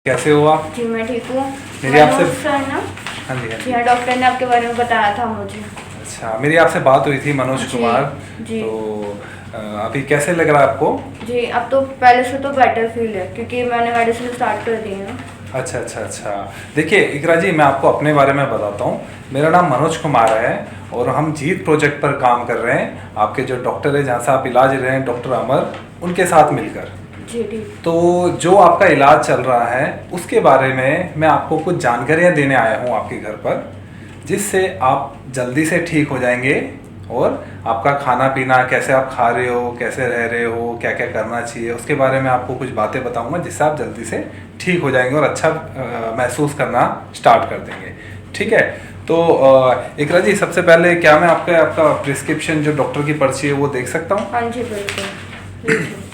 कैसे हो आप? जी मैं ठीक हूँ। मेरी आपसे मनोज सर ना? हाँ जी, हाँ जी जी। हाँ, डॉक्टर ने आपके बारे में बताया था मुझे। अच्छा, मेरी आपसे बात हुई थी मनोज जी कुमार। जी तो अभी कैसे लग रहा है आपको? जी, अब तो पहले से तो बेटर फील है क्योंकि मैंने मेडिसिन स्टार्ट कर दी है। अच्छा अच्छा अच्छा। देखिए इकरा जी, मैं आपको अपने बारे में बताता हूँ। मेरा नाम मनोज कुमार है और हम जीत प्रोजेक्ट पर काम कर रहे हैं। आपके जो डॉक्टर है जहाँ से आप इलाज ले रहे हैं, डॉक्टर अमर, उनके साथ मिलकर। जी ठीक। तो जो आपका इलाज चल रहा है उसके बारे में मैं आपको कुछ जानकारियाँ देने आया हूँ आपके घर पर, जिससे आप जल्दी से ठीक हो जाएंगे। और आपका खाना पीना, कैसे आप खा रहे हो, कैसे रह रहे हो, क्या क्या करना चाहिए, उसके बारे में आपको कुछ बातें बताऊंगा, जिससे आप जल्दी से ठीक हो जाएंगे और अच्छा महसूस करना स्टार्ट कर देंगे। ठीक है? तो इकरा जी, सबसे पहले क्या मैं आपका प्रिस्क्रिप्शन जो डॉक्टर की पर्ची है वो देख सकता हूँ? हाँ जी बिल्कुल लीजिए।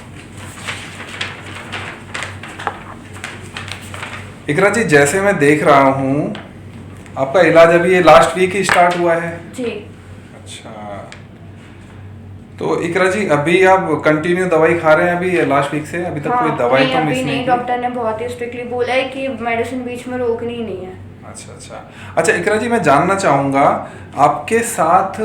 इकरा जी, जैसे मैं देख रहा हूँ आपका इलाज अभी ये लास्ट वीक ही स्टार्ट हुआ है। जी अच्छा, तो इकरा जी अभी आप कंटिन्यू दवाई खा रहे हैं अभी लास्ट वीक से? अभी तक कोई हाँ, दवाई नहीं तो अभी मिस नहीं नहीं, की? डॉक्टर ने बहुत ही स्ट्रिक्टली बोला है कि मेडिसिन बीच में रोकनी ही नहीं है। अच्छा अच्छा अच्छा। इकरा जी, मैं जानना चाहूँगा आपके साथ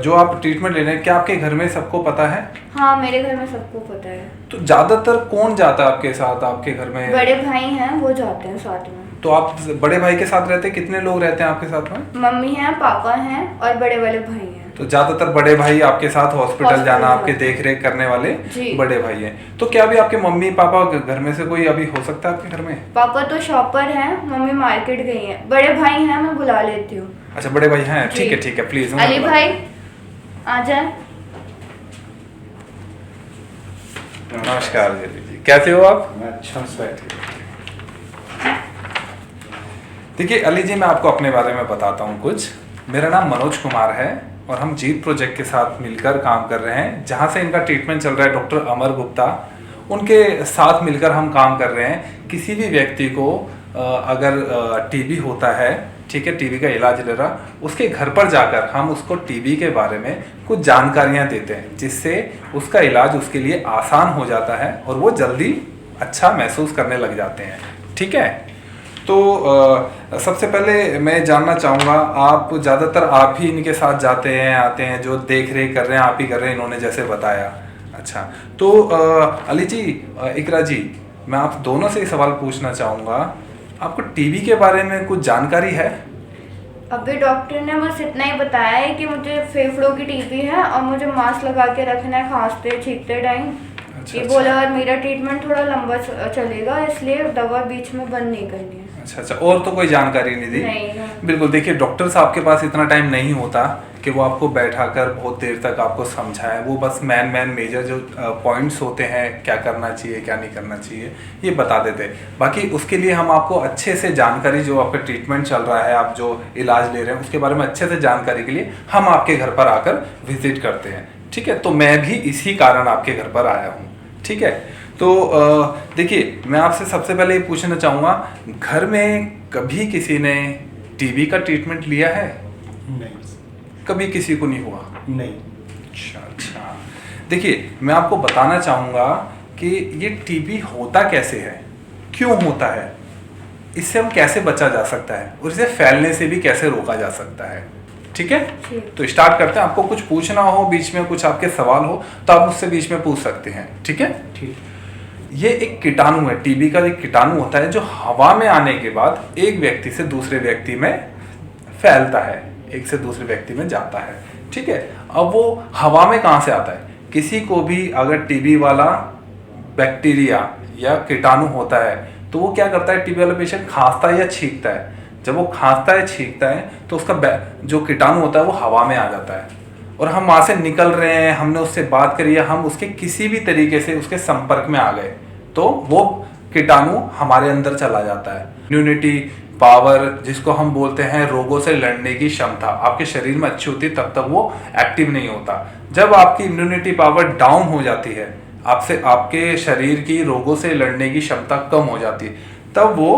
जो आप ट्रीटमेंट ले रहे हैं, क्या आपके घर में सबको पता है? हाँ मेरे घर में सबको पता है। तो ज़्यादातर कौन जाता है आपके साथ आपके घर में? बड़े भाई हैं वो जाते हैं साथ में। तो आप बड़े भाई के साथ रहते हैं? कितने लोग रहते हैं आपके साथ में? मम्मी हैं, पापा हैं और बड़े वाले भाई हैं। तो ज्यादातर बड़े भाई आपके साथ हॉस्पिटल जाना, आपके जाते हैं। देख रेख करने वाले जी। बड़े भाई हैं। तो क्या अभी आपके मम्मी पापा घर में से कोई अभी हो सकता है आपके घर में? पापा तो शॉपर हैं, मम्मी मार्केट गई हैं। बड़े भाई हैं, मैं बुला लेती हूँ। अच्छा, बड़े भाई हैं, जी। ठीक है, प्लीज। अली भाई आ जाए। नमस्कार जी, कैसे हो आप? मैं अच्छा से बैठे। देखिए अली जी, मैं आपको अपने बारे में बताता हूँ कुछ। मेरा नाम मनोज कुमार है और हम जीत प्रोजेक्ट के साथ मिलकर काम कर रहे हैं, जहाँ से इनका ट्रीटमेंट चल रहा है डॉक्टर अमर गुप्ता, उनके साथ मिलकर हम काम कर रहे हैं। किसी भी व्यक्ति को अगर टीबी होता है, ठीक है, टीबी का इलाज ले रहा, उसके घर पर जाकर हम उसको टीबी के बारे में कुछ जानकारियाँ देते हैं, जिससे उसका इलाज उसके लिए आसान हो जाता है और वो जल्दी अच्छा महसूस करने लग जाते हैं। ठीक है? तो सबसे पहले मैं जानना चाहूँगा, आप ज़्यादातर आप ही इनके साथ जाते हैं आते हैं, जो देख रेख कर रहे हैं आप ही कर रहे हैं, इन्होंने जैसे बताया। अच्छा, तो अली जी, इकरा जी, मैं आप दोनों से ही सवाल पूछना चाहूँगा, आपको टीबी के बारे में कुछ जानकारी है? अभी डॉक्टर ने बस इतना ही बताया है कि मुझे फेफड़ों की टीबी है और मुझे मास्क लगा के रखना है खांसते छींकते टाइम। अच्छा, ये अच्छा। बोला, और मेरा ट्रीटमेंट थोड़ा लंबा चलेगा, इसलिए दवा बीच में बंद नहीं करनी है। अच्छा अच्छा, और तो कोई जानकारी नहीं दी? नहीं। बिल्कुल, देखिए डॉक्टर साहब के पास इतना टाइम नहीं होता कि वो आपको बैठाकर बहुत देर तक आपको समझाएं। वो बस मैन मेजर जो पॉइंट्स होते हैं, क्या करना चाहिए क्या नहीं करना चाहिए, ये बता देते। बाकी उसके लिए हम आपको अच्छे से जानकारी, जो आपका ट्रीटमेंट चल रहा है, आप जो इलाज ले रहे हैं, उसके बारे में अच्छे से जानकारी के लिए हम आपके घर पर आकर विजिट करते हैं। ठीक है? तो मैं भी इसी कारण आपके घर पर आया हूँ। ठीक है? तो देखिए, मैं आपसे सबसे पहले ये पूछना चाहूँगा, घर में कभी किसी ने टीबी का ट्रीटमेंट लिया है? नहीं। कभी किसी को नहीं हुआ? नहीं। अच्छा अच्छा। देखिए, मैं आपको बताना चाहूँगा कि ये टीबी होता कैसे है, क्यों होता है, इससे हम कैसे बचा जा सकता है और इसे फैलने से भी कैसे रोका जा सकता है। ठीक है? ठीक। तो स्टार्ट करते हैं। आपको कुछ पूछना हो, बीच में कुछ आपके सवाल हो, तो आप मुझसे बीच में पूछ सकते हैं। ठीक है? ठीक। ये एक कीटाणु है, टीबी का एक कीटाणु होता है जो हवा में आने के बाद एक व्यक्ति से दूसरे व्यक्ति में फैलता है, एक से दूसरे व्यक्ति में जाता है। ठीक है? अब वो हवा में कहाँ से आता है? किसी को भी अगर टीबी वाला बैक्टीरिया या कीटाणु होता है तो वो क्या करता है, टीबी वाला पेशेंट खांसता है या छींकता है। जब वो खांसता है छींकता है तो उसका जो कीटाणु होता है वो हवा में आ जाता है, और हम वहाँ से निकल रहे हैं, हमने उससे बात करी है, हम उसके किसी भी तरीके से उसके संपर्क में आ गए तो वो कीटाणु हमारे अंदर चला जाता है। इम्यूनिटी पावर, जिसको हम बोलते हैं रोगों से लड़ने की क्षमता, आपके शरीर में अच्छी होती है, तब तक वो एक्टिव नहीं होता। जब आपकी इम्यूनिटी पावर डाउन हो जाती है, आपके शरीर की रोगों से लड़ने की क्षमता कम हो जाती है, तब वो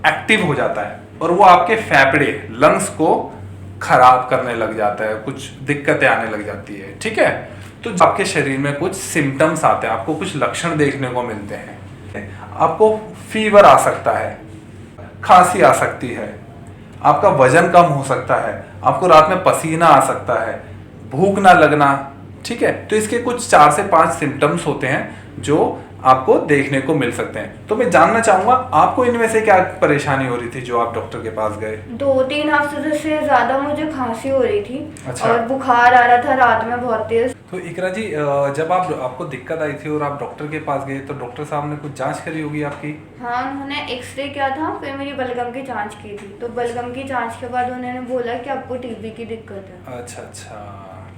एक्टिव हो जाता है और वो आपके फेफड़े, लंग्स को खराब करने लग जाता है, कुछ दिक्कतें आने लग जाती है। ठीक है? तो आपके शरीर में कुछ सिम्टम्स आते हैं, आपको कुछ लक्षण देखने को मिलते हैं। आपको फीवर आ सकता है, खांसी आ सकती है, आपका वजन कम हो सकता है, आपको रात में पसीना आ सकता है, भूख ना लगना, ठीक है। तो इसके कुछ 4 से 5 सिम्टम्स होते हैं जो आपको देखने को मिल सकते हैं। तो मैं जानना चाहूंगा आपको इनमें से क्या परेशानी हो रही थी जो आप डॉक्टर के पास गए? 2-3 हफ्ते से ज्यादा मुझे खांसी हो रही थी। अच्छा। और बुखार आ रहा था रात में बहुत तेज। तो इकरा जी, जब आपको दिक्कत आई थी और आप डॉक्टर के पास गए तो डॉक्टर साहब ने कुछ जांच करी होगी आपकी? हाँ, उन्होंने एक्सरे किया था, फिर मेरी बलगम की जांच की थी। तो बलगम की जांच के बाद उन्होंने बोला कि आपको टीबी की दिक्कत है। अच्छा,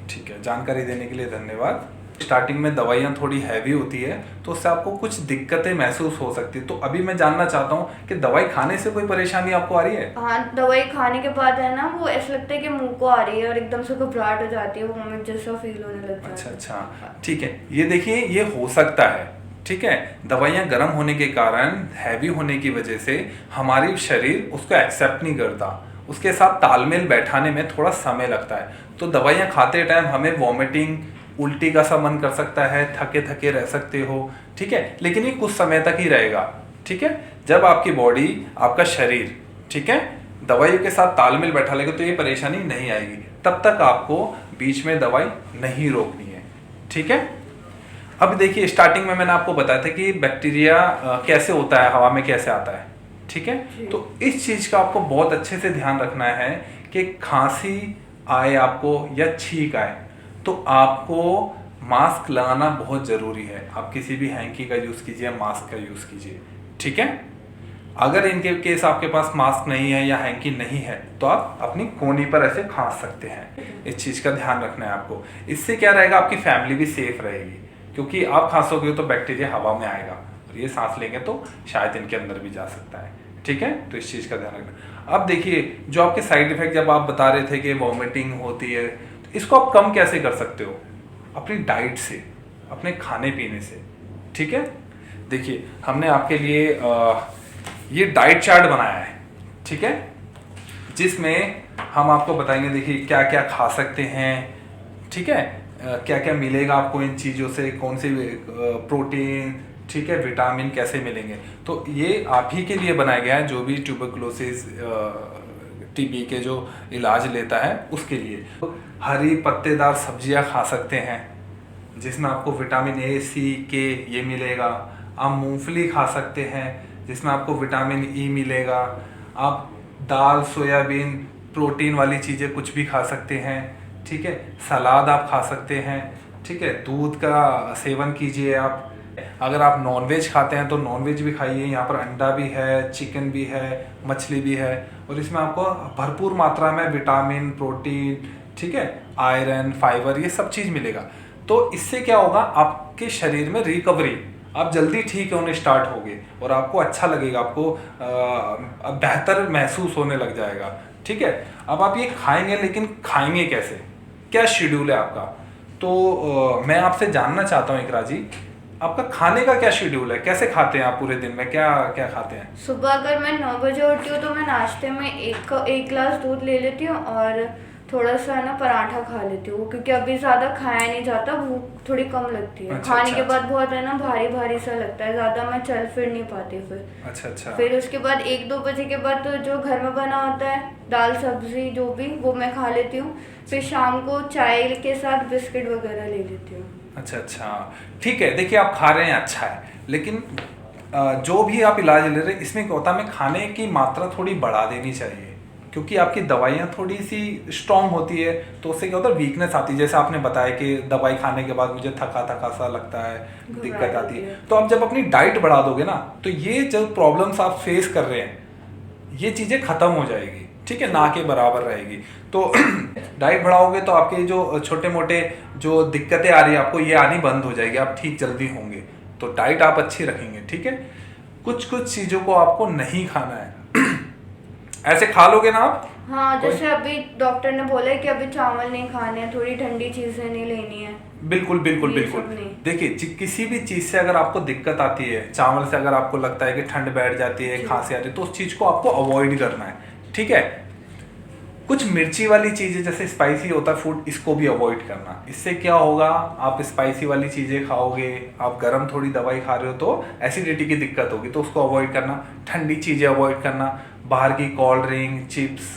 ठीक है। जानकारी देने के लिए धन्यवाद। स्टार्टिंग में दवाइयाँ थोड़ी हैवी होती है तो उससे आपको कुछ दिक्कतें महसूस हो सकती है। तो अभी मैं जानना चाहता हूँ कि दवाई खाने से कोई परेशानी आपको आ रही है? हाँ, दवाई खाने के बाद है ना, वो ऐसा लगता है कि मुंह को आ रही है और एकदम से घबराहट हो जाती है, वोमिट जैसा फील होने लगता है। अच्छा, ठीक है। ये देखिए, ये हो सकता है, ठीक है। दवाइयाँ गर्म होने के कारण, हैवी होने की वजह से हमारी शरीर उसको एक्सेप्ट नहीं करता, उसके साथ तालमेल बैठाने में थोड़ा समय लगता है। तो दवाइयाँ खाते टाइम हमें वॉमिटिंग, उल्टी का सा मन कर सकता है, थके थके रह सकते हो, ठीक है। लेकिन ये कुछ समय तक ही रहेगा, ठीक है। जब आपकी बॉडी, आपका शरीर, ठीक है, दवाइयों के साथ तालमेल बैठा लेगा तो ये परेशानी नहीं आएगी। तब तक आपको बीच में दवाई नहीं रोकनी है, ठीक है। अब देखिए, स्टार्टिंग में मैंने आपको बताया था कि बैक्टीरिया कैसे होता है, हवा में कैसे आता है, ठीक है। तो इस चीज का आपको बहुत अच्छे से ध्यान रखना है कि खांसी आए आपको या छींक आए तो आपको मास्क लगाना बहुत जरूरी है। आप किसी भी हैंकी का यूज कीजिए, मास्क का यूज कीजिए, ठीक है। अगर इनके केस आपके पास मास्क नहीं है या हैंकी नहीं है तो आप अपनी कोहनी पर ऐसे खांस सकते हैं। इस चीज का ध्यान रखना है आपको। इससे क्या रहेगा, आपकी फैमिली भी सेफ रहेगी, क्योंकि आप खांसोगे तो बैक्टीरिया हवा में आएगा और ये सांस लेंगे तो शायद इनके अंदर भी जा सकता है, ठीक है। तो इस चीज का ध्यान रखना। अब देखिए, जो आपके साइड इफेक्ट जब आप बता रहे थे कि वॉमिटिंग होती है, तो इसको आप कम कैसे कर सकते हो? अपनी डाइट से, अपने खाने पीने से, ठीक है। देखिए, हमने आपके लिए ये डाइट चार्ट बनाया है, ठीक है, जिसमें हम आपको बताएंगे देखिए क्या क्या खा सकते हैं, ठीक है, क्या क्या मिलेगा आपको इन चीज़ों से, कौन सी प्रोटीन, ठीक है, विटामिन कैसे मिलेंगे। तो ये आप ही के लिए बनाया गया है जो भी ट्यूबरकुलोसिस, टीबी के जो इलाज लेता है उसके लिए। तो हरी पत्तेदार सब्जियां खा सकते हैं जिसमें आपको विटामिन ए, सी, के ये मिलेगा। आप मूंगफली खा सकते हैं जिसमें आपको विटामिन ई मिलेगा। आप दाल, सोयाबीन, प्रोटीन वाली चीज़ें कुछ भी खा सकते हैं, ठीक है। सलाद आप खा सकते हैं, ठीक है। दूध का सेवन कीजिए आप। अगर आप नॉनवेज खाते हैं तो नॉनवेज भी खाइए। यहाँ पर अंडा भी है, चिकन भी है, मछली भी है और इसमें आपको भरपूर मात्रा में विटामिन, प्रोटीन, ठीक है, आयरन, फाइबर, ये सब चीज़ मिलेगा। तो इससे क्या होगा, आपके शरीर में रिकवरी, आप जल्दी ठीक होने स्टार्ट होगे और आपको अच्छा लगेगा, आपको बेहतर महसूस होने लग जाएगा, ठीक है। अब आप ये खाएंगे, लेकिन खाएंगे कैसे, क्या शेड्यूल है आपका? तो मैं आपसे जानना चाहता हूँ इकरा जी, आपका खाने का क्या शेड्यूल है, कैसे खाते हैं आप पूरे दिन में, क्या क्या खाते हैं? सुबह अगर मैं 9 बजे उठती हूँ तो मैं नाश्ते में एक गिलास दूध ले लेती हूँ और थोड़ा सा ना पराठा खा लेती हूँ, क्योंकि अभी ज़्यादा खाया नहीं जाता, भूख थोड़ी कम लगती है। अच्छा, खाने अच्छा, के बाद बहुत है ना भारी भारी सा लगता है, ज़्यादा मैं चल फिर नहीं पाती फिर। अच्छा। फिर उसके बाद 1-2 बजे के बाद तो जो घर में बना होता है, दाल सब्जी जो भी, वो मैं खा लेती हूँ। फिर शाम को चाय के साथ बिस्किट वगैरह ले लेती हूँ। अच्छा, ठीक है। देखिए, आप खा रहे हैं, अच्छा है, लेकिन जो भी आप इलाज ले रहे हैं इसमें क्या होता है, हमें खाने की मात्रा थोड़ी बढ़ा देनी चाहिए, क्योंकि आपकी दवाइयाँ थोड़ी सी स्ट्रॉन्ग होती है तो उससे क्या होता है, वीकनेस आती है। जैसे आपने बताया कि दवाई खाने के बाद मुझे थका थका सा लगता है, दिक्कत आती है। तो आप जब अपनी डाइट बढ़ा दोगे ना, तो ये जो प्रॉब्लम्स आप फेस कर रहे हैं ये चीज़ें खत्म हो जाएगी, ठीक है, ना के बराबर रहेगी। तो डाइट बढ़ाओगे तो आपके जो छोटे मोटे जो दिक्कतें आ रही है आपको, ये आनी बंद हो जाएगी, आप ठीक जल्दी होंगे। तो डाइट आप अच्छी रखेंगे, ठीक है। कुछ चीज़ों को आपको नहीं खाना है ऐसे खा लोगे ना आप। हाँ, जैसे अभी डॉक्टर ने बोला है कि अभी चावल नहीं खाने हैं, थोड़ी ठंडी चीजें नहीं लेनी है। बिल्कुल। देखिए, किसी भी चीज से अगर आपको दिक्कत आती है, चावल से अगर आपको लगता है कि ठंड बैठ जाती है, खांसी आती है, तो उस चीज को आपको अवॉइड करना है, ठीक है। कुछ मिर्ची वाली चीज़ें जैसे स्पाइसी होता है फूड, इसको भी अवॉइड करना। इससे क्या होगा, आप स्पाइसी वाली चीज़ें खाओगे, आप गर्म थोड़ी दवाई खा रहे हो तो एसिडिटी की दिक्कत होगी, तो उसको अवॉइड करना। ठंडी चीज़ें अवॉइड करना, बाहर की कोल्ड ड्रिंक, चिप्स,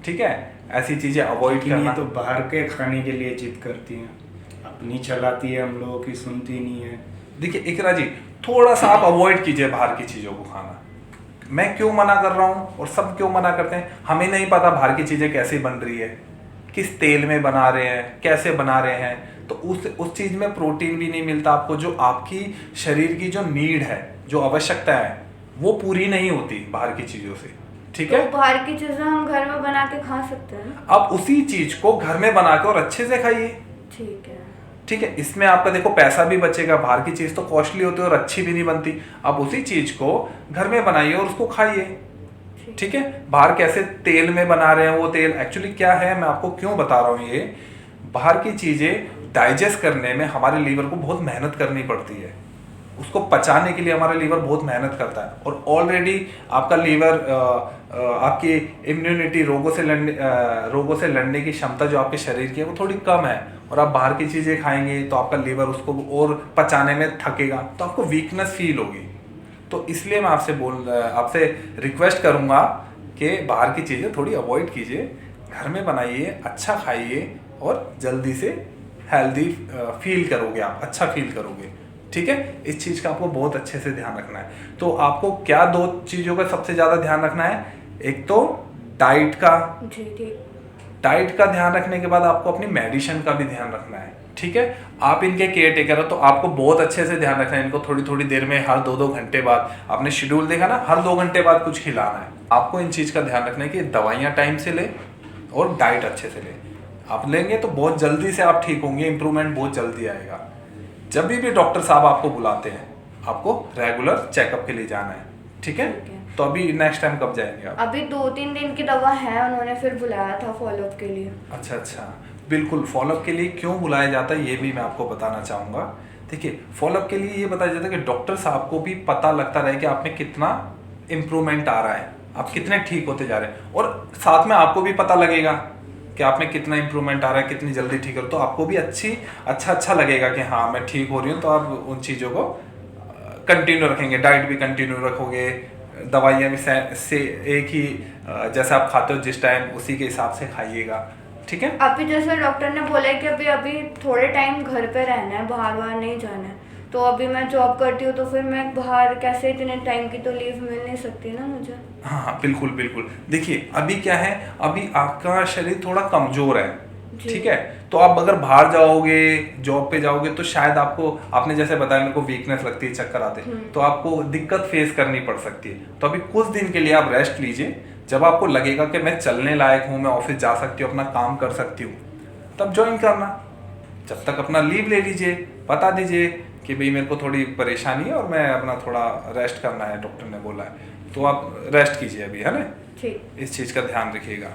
ठीक है, ऐसी चीज़ें अवॉइड लेकिन ये करना। तो बाहर के खाने के लिए जिद करती हैं, अपनी चलाती है, हम लोगों की सुनती नहीं है। देखिए इकरा जी, थोड़ा सा आप अवॉइड कीजिए बाहर की चीज़ों को खाना। मैं क्यों मना कर रहा हूँ और सब क्यों मना करते हैं, हमें नहीं पता बाहर की चीज़ें कैसे बन रही है, किस तेल में बना रहे हैं, कैसे बना रहे हैं, तो उस चीज़ में प्रोटीन भी नहीं मिलता आपको, जो आपकी शरीर की जो नीड है, जो आवश्यकता है, वो पूरी नहीं होती बाहर की चीज़ों से, ठीक है। तो बाहर की चीजें हम घर में बना के खा सकते हैं ना? आप उसी चीज़ को घर में बना के और अच्छे से खाइए, ठीक है। ठीक है। इसमें आपका देखो पैसा भी बचेगा, बाहर की चीज़ तो कॉस्टली होती है और अच्छी भी नहीं बनती। आप उसी चीज़ को घर में बनाइए और उसको खाइए, ठीक है। बाहर कैसे तेल में बना रहे हैं, वो तेल एक्चुअली क्या है, मैं आपको क्यों बता रहा हूँ, ये बाहर की चीज़ें डाइजेस्ट करने में हमारे लीवर को बहुत मेहनत करनी पड़ती है, उसको पचाने के लिए हमारा लीवर बहुत मेहनत करता है, और ऑलरेडी आपका लीवर आपकी इम्यूनिटी, रोगों से लड़ने की क्षमता जो आपके शरीर की है वो थोड़ी कम है, और आप बाहर की चीज़ें खाएंगे तो आपका लीवर उसको और पचाने में थकेगा, तो आपको वीकनेस फील होगी। तो इसलिए मैं आपसे रिक्वेस्ट करूँगा कि बाहर की चीज़ें थोड़ी अवॉइड कीजिए, घर में बनाइए, अच्छा खाइए और जल्दी से हेल्दी फील करोगे, आप अच्छा फील करोगे, ठीक है। इस चीज़ का आपको बहुत अच्छे से ध्यान रखना है। तो आपको क्या 2 चीज़ों का सबसे ज़्यादा ध्यान रखना है, एक तो डाइट का, जी ठीक। डाइट का ध्यान रखने के बाद आपको अपनी मेडिसिन का भी ध्यान रखना है, ठीक है। आप इनके केयर टेकर हो तो आपको बहुत अच्छे से ध्यान रखना है, इनको थोड़ी थोड़ी देर में, हर 2-2 घंटे बाद, आपने शेड्यूल देखा ना, हर 2 घंटे बाद कुछ खिलाना है। आपको इन चीज़ का ध्यान रखना है कि दवाइयाँ टाइम से ले और डाइट अच्छे से ले। आप लेंगे तो बहुत जल्दी से आप ठीक होंगे, इंप्रूवमेंट बहुत जल्दी आएगा। जब भी डॉक्टर साहब आपको बुलाते हैं, आपको रेगुलर चेकअप के लिए जाना है, ठीक है। ठीक है। तो अभी नेक्स्ट टाइम कब जाएंगे आप? अभी 2-3 दिन की दवा है, उन्होंने फिर बुलाया था फॉलोअप के लिए। अच्छा अच्छा, बिल्कुल। फॉलोअप के लिए क्यों बुलाया जाता है ये भी मैं आपको बताना चाहूँगा। देखिए फॉलोअप के लिए ये बताया जाता है कि डॉक्टर साहब को भी पता लगता रहे कि आप में कितना इम्प्रूवमेंट आ रहा है, आप कितने ठीक होते जा रहे हैं, और साथ में आपको भी पता लगेगा कि आप में कितना इंप्रूवमेंट आ रहा है, कितनी जल्दी ठीक हो, तो आपको भी अच्छा लगेगा कि हाँ मैं ठीक हो रही हूँ। तो आप उन चीज़ों को कंटिन्यू रखेंगे, डाइट भी कंटिन्यू रखोगे, दवाइयाँ भी से एक ही जैसे आप खाते हो जिस टाइम, उसी के हिसाब से खाइएगा, ठीक है। अभी जैसे डॉक्टर ने बोला है कि अभी थोड़े टाइम घर पे रहना है, बाहर नहीं जाना है, तो अभी मैं जॉब करती हूँ, तो फिर मैं बाहर कैसे, इतने टाइम की तो लीव मिल नहीं सकती ना मुझे। हाँ बिल्कुल बिल्कुल। देखिए अभी क्या है, अभी आपका शरीर थोड़ा कमजोर है, ठीक है। तो आप अगर बाहर जाओगे, जॉब पे जाओगे, तो शायद आपने जैसे बताया मेरे को वीकनेस लगती है, चक्कर आते हैं, तो आपको दिक्कत फेस करनी पड़ सकती है। तो अभी कुछ दिन के लिए आप रेस्ट लीजिए, जब आपको लगेगा कि मैं चलने लायक हूँ, मैं ऑफिस जा सकती हूँ, अपना काम कर सकती हूँ, तब ज्वाइन करना। जब तक अपना लीव ले लीजिए, बता दीजिए कि भाई मेरे को थोड़ी परेशानी है और मैं अपना थोड़ा रेस्ट करना है, डॉक्टर ने बोला है, तो आप रेस्ट कीजिए अभी, है ना। ठीक। इस चीज़ का ध्यान रखिएगा।